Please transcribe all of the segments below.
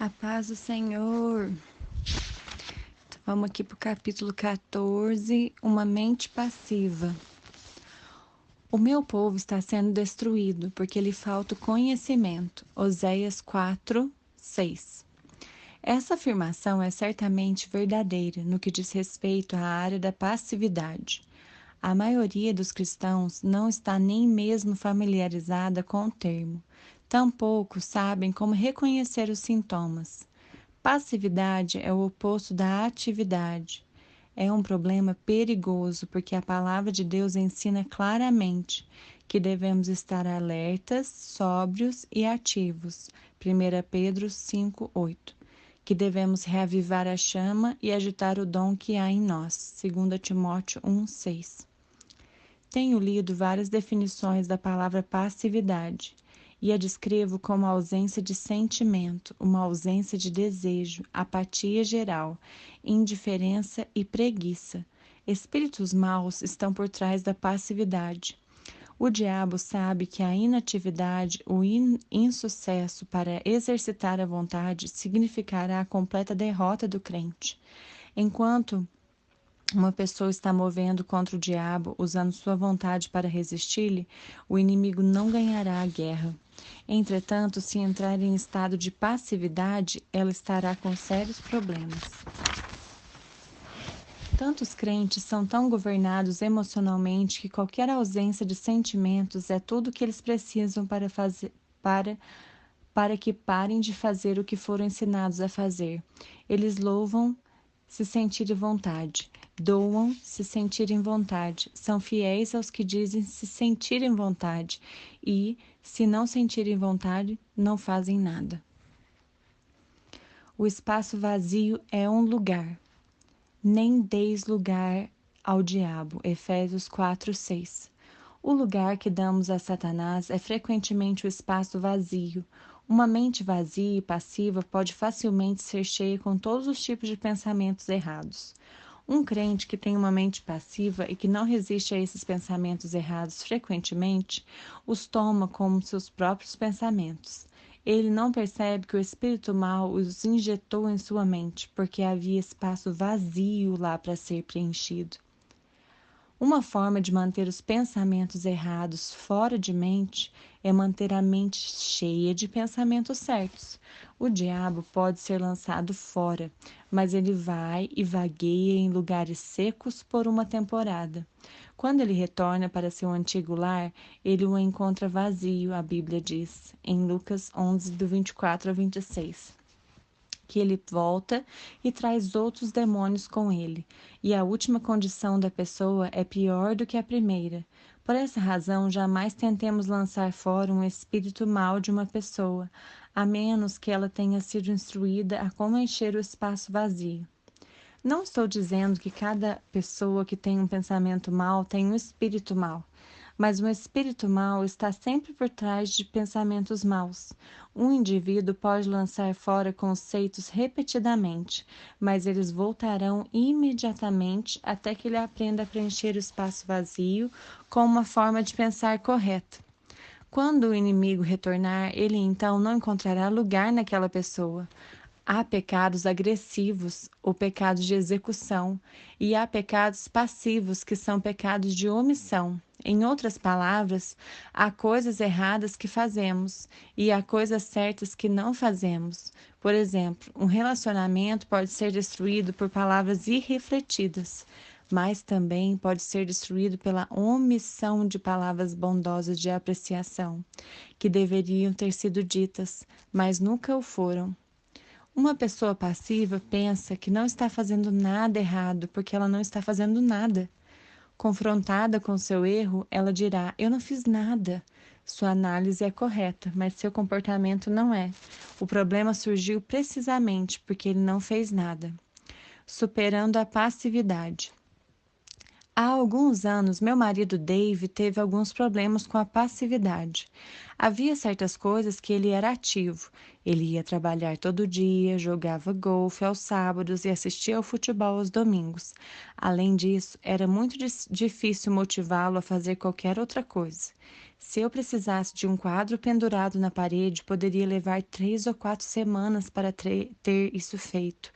A paz do Senhor. Então, vamos aqui para o capítulo 14, uma mente passiva. O meu povo está sendo destruído porque lhe falta o conhecimento. Oséias 4, 6. Essa afirmação é certamente verdadeira no que diz respeito à área da passividade. A maioria dos cristãos não está nem mesmo familiarizada com o termo. Tampouco sabem como reconhecer os sintomas. Passividade é o oposto da atividade. É um problema perigoso porque a palavra de Deus ensina claramente que devemos estar alertas, sóbrios e ativos. 1 Pedro 5:8. Que devemos reavivar a chama e agitar o dom que há em nós. 2 Timóteo 1:6. Tenho lido várias definições da palavra passividade e a descrevo como ausência de sentimento, uma ausência de desejo, apatia geral, indiferença e preguiça. Espíritos maus estão por trás da passividade. O diabo sabe que a inatividade, o insucesso para exercitar a vontade significará a completa derrota do crente. Enquanto uma pessoa está movendo contra o diabo, usando sua vontade para resistir-lhe, o inimigo não ganhará a guerra. Entretanto, se entrar em estado de passividade, ela estará com sérios problemas. Tantos crentes são tão governados emocionalmente que qualquer ausência de sentimentos é tudo o que eles precisam para que parem de fazer o que foram ensinados a fazer. Eles louvam se sentirem vontade, doam se sentirem vontade, são fiéis aos que dizem se sentirem vontade e, se não sentirem vontade, não fazem nada. O espaço vazio é um lugar. Nem deis lugar ao diabo. Efésios 4:6. O lugar que damos a Satanás é frequentemente o espaço vazio. Uma mente vazia e passiva pode facilmente ser cheia com todos os tipos de pensamentos errados. Um crente que tem uma mente passiva e que não resiste a esses pensamentos errados frequentemente, os toma como seus próprios pensamentos. Ele não percebe que o espírito mau os injetou em sua mente, porque havia espaço vazio lá para ser preenchido. Uma forma de manter os pensamentos errados fora de mente é manter a mente cheia de pensamentos certos. O diabo pode ser lançado fora, mas ele vai e vagueia em lugares secos por uma temporada. Quando ele retorna para seu antigo lar, ele o encontra vazio, a Bíblia diz, em Lucas 11, do 24 a 26. Que ele volta e traz outros demônios com ele, e a última condição da pessoa é pior do que a primeira. Por essa razão, jamais tentemos lançar fora um espírito mau de uma pessoa, a menos que ela tenha sido instruída a como encher o espaço vazio. Não estou dizendo que cada pessoa que tem um pensamento mau tem um espírito mau, mas um espírito mau está sempre por trás de pensamentos maus. Um indivíduo pode lançar fora conceitos repetidamente, mas eles voltarão imediatamente até que ele aprenda a preencher o espaço vazio com uma forma de pensar correta. Quando o inimigo retornar, ele então não encontrará lugar naquela pessoa. Há pecados agressivos, ou pecados de execução, e há pecados passivos, que são pecados de omissão. Em outras palavras, há coisas erradas que fazemos e há coisas certas que não fazemos. Por exemplo, um relacionamento pode ser destruído por palavras irrefletidas, mas também pode ser destruído pela omissão de palavras bondosas de apreciação, que deveriam ter sido ditas, mas nunca o foram. Uma pessoa passiva pensa que não está fazendo nada errado porque ela não está fazendo nada. Confrontada com seu erro, ela dirá: eu não fiz nada. Sua análise é correta, mas seu comportamento não é. O problema surgiu precisamente porque ele não fez nada. Superando a passividade. Há alguns anos, meu marido Dave teve alguns problemas com a passividade. Havia certas coisas que ele era ativo. Ele ia trabalhar todo dia, jogava golfe aos sábados e assistia ao futebol aos domingos. Além disso, era muito difícil motivá-lo a fazer qualquer outra coisa. Se eu precisasse de um quadro pendurado na parede, poderia levar 3 ou 4 semanas para ter isso feito.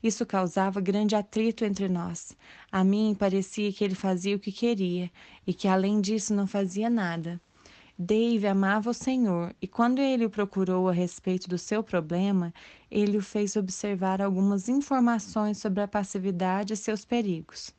Isso causava grande atrito entre nós. A mim parecia que ele fazia o que queria e que, além disso, não fazia nada. Dave amava o Senhor e, quando ele o procurou a respeito do seu problema, ele o fez observar algumas informações sobre a passividade e seus perigos.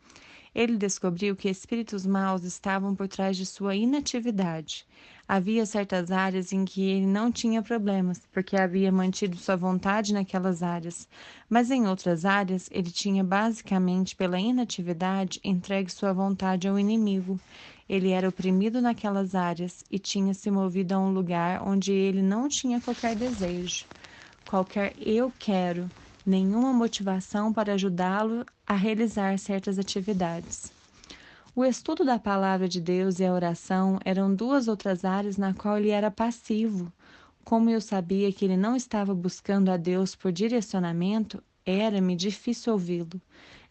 Ele descobriu que espíritos maus estavam por trás de sua inatividade. Havia certas áreas em que ele não tinha problemas, porque havia mantido sua vontade naquelas áreas, mas em outras áreas ele tinha basicamente, pela inatividade, entregue sua vontade ao inimigo. Ele era oprimido naquelas áreas e tinha se movido a um lugar onde ele não tinha qualquer desejo, qualquer eu quero, nenhuma motivação para ajudá-lo a realizar certas atividades. O estudo da palavra de Deus e a oração eram duas outras áreas na qual ele era passivo. Como eu sabia que ele não estava buscando a Deus por direcionamento, era-me difícil ouvi-lo.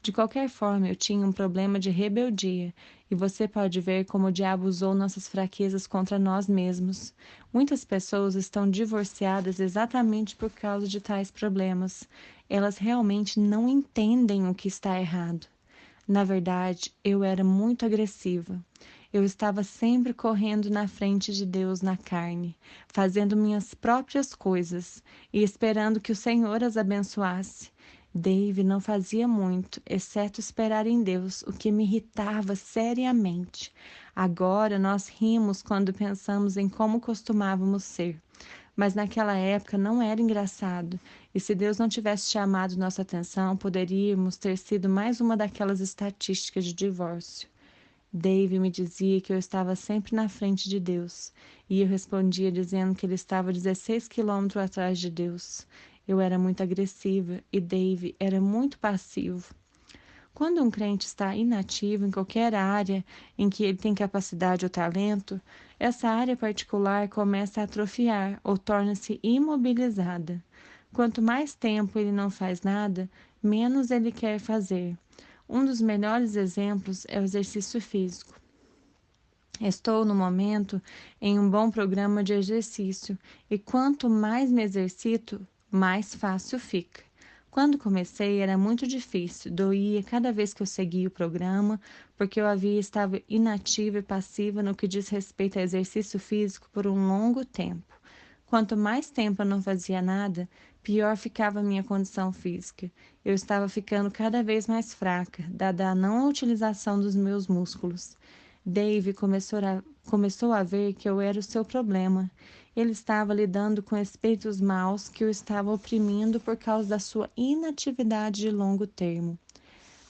De qualquer forma, eu tinha um problema de rebeldia, e você pode ver como o diabo usou nossas fraquezas contra nós mesmos. Muitas pessoas estão divorciadas exatamente por causa de tais problemas. Elas realmente não entendem o que está errado. Na verdade, eu era muito agressiva. Eu estava sempre correndo na frente de Deus na carne, fazendo minhas próprias coisas e esperando que o Senhor as abençoasse. Dave não fazia muito, exceto esperar em Deus, o que me irritava seriamente. Agora nós rimos quando pensamos em como costumávamos ser. Mas naquela época não era engraçado, e se Deus não tivesse chamado nossa atenção, poderíamos ter sido mais uma daquelas estatísticas de divórcio. Dave me dizia que eu estava sempre na frente de Deus, e eu respondia dizendo que ele estava 16 quilômetros atrás de Deus. Eu era muito agressiva e Dave era muito passivo. Quando um crente está inativo em qualquer área em que ele tem capacidade ou talento, essa área particular começa a atrofiar ou torna-se imobilizada. Quanto mais tempo ele não faz nada, menos ele quer fazer. Um dos melhores exemplos é o exercício físico. Estou, no momento, em um bom programa de exercício e quanto mais me exercito, mais fácil fica. Quando comecei era muito difícil, doía cada vez que eu seguia o programa, porque eu estava inativa e passiva no que diz respeito a exercício físico por um longo tempo. Quanto mais tempo eu não fazia nada, pior ficava a minha condição física. Eu estava ficando cada vez mais fraca, dada a não utilização dos meus músculos. Dave começou a ver que eu era o seu problema. Ele estava lidando com espíritos maus que o estavam oprimindo por causa da sua inatividade de longo termo.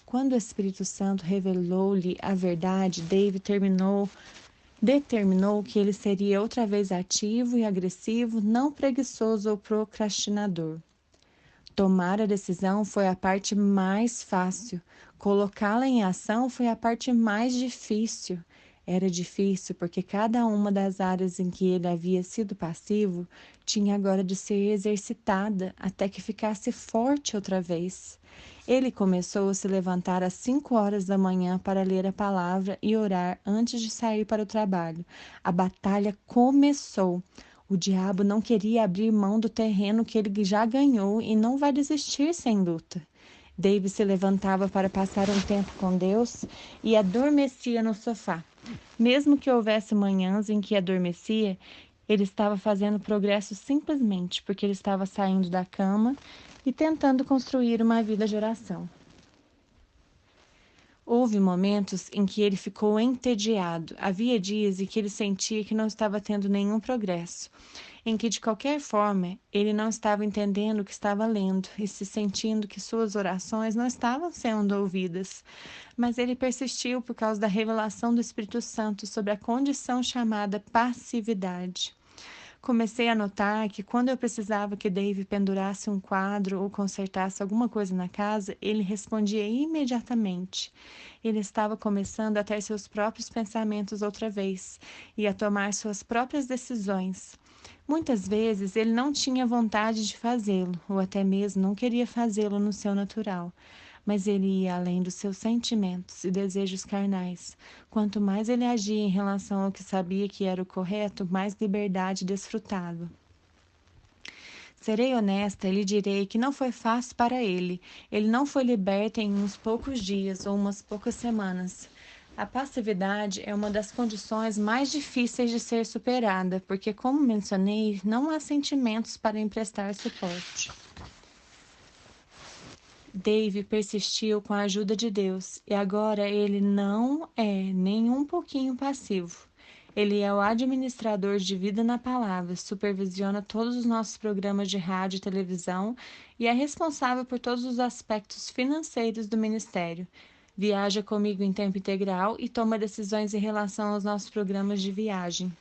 Quando o Espírito Santo revelou-lhe a verdade, Dave determinou que ele seria outra vez ativo e agressivo, não preguiçoso ou procrastinador. Tomar a decisão foi a parte mais fácil. Colocá-la em ação foi a parte mais difícil. Era difícil porque cada uma das áreas em que ele havia sido passivo tinha agora de ser exercitada até que ficasse forte outra vez. Ele começou a se levantar às 5 horas da manhã para ler a palavra e orar antes de sair para o trabalho. A batalha começou. O diabo não queria abrir mão do terreno que ele já ganhou e não vai desistir sem luta. Dave se levantava para passar um tempo com Deus e adormecia no sofá. Mesmo que houvesse manhãs em que adormecia, ele estava fazendo progresso simplesmente porque ele estava saindo da cama e tentando construir uma vida de oração. Houve momentos em que ele ficou entediado. Havia dias em que ele sentia que não estava tendo nenhum progresso, em que, de qualquer forma, ele não estava entendendo o que estava lendo e se sentindo que suas orações não estavam sendo ouvidas. Mas ele persistiu por causa da revelação do Espírito Santo sobre a condição chamada passividade. Comecei a notar que quando eu precisava que Dave pendurasse um quadro ou consertasse alguma coisa na casa, ele respondia imediatamente. Ele estava começando a ter seus próprios pensamentos outra vez e a tomar suas próprias decisões. Muitas vezes ele não tinha vontade de fazê-lo, ou até mesmo não queria fazê-lo no seu natural. mas ele ia além dos seus sentimentos e desejos carnais. Quanto mais ele agia em relação ao que sabia que era o correto, mais liberdade desfrutava. Serei honesta e lhe direi que não foi fácil para ele. Ele não foi liberto em uns poucos dias ou umas poucas semanas. A passividade é uma das condições mais difíceis de ser superada, porque, como mencionei, não há sentimentos para emprestar suporte. Dave persistiu com a ajuda de Deus, e agora ele não é nem um pouquinho passivo. Ele é o administrador de vida na palavra, supervisiona todos os nossos programas de rádio e televisão e é responsável por todos os aspectos financeiros do ministério. Viaja comigo em tempo integral e toma decisões em relação aos nossos programas de viagem.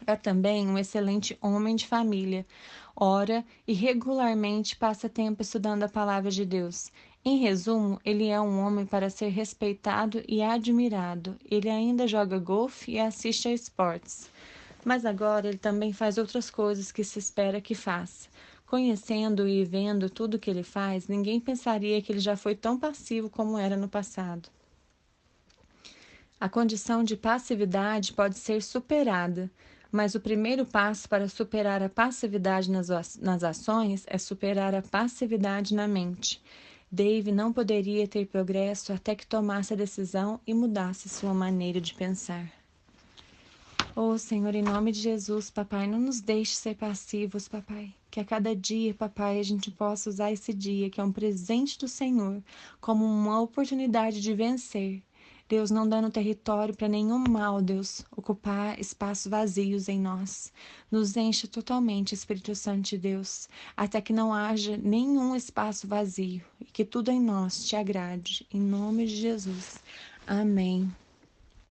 É também um excelente homem de família. Ora e regularmente passa tempo estudando a palavra de Deus. Em resumo, ele é um homem para ser respeitado e admirado. Ele ainda joga golfe e assiste a esportes. Mas agora ele também faz outras coisas que se espera que faça. Conhecendo e vendo tudo o que ele faz, ninguém pensaria que ele já foi tão passivo como era no passado. A condição de passividade pode ser superada, mas o primeiro passo para superar a passividade nas ações é superar a passividade na mente. Dave não poderia ter progresso até que tomasse a decisão e mudasse sua maneira de pensar. Oh, Senhor, em nome de Jesus, papai, não nos deixe ser passivos, papai. Que a cada dia, papai, a gente possa usar esse dia, que é um presente do Senhor, como uma oportunidade de vencer. Deus, não dando território para nenhum mal, Deus, ocupar espaços vazios em nós. Nos encha totalmente, Espírito Santo de Deus, até que não haja nenhum espaço vazio e que tudo em nós te agrade. Em nome de Jesus. Amém.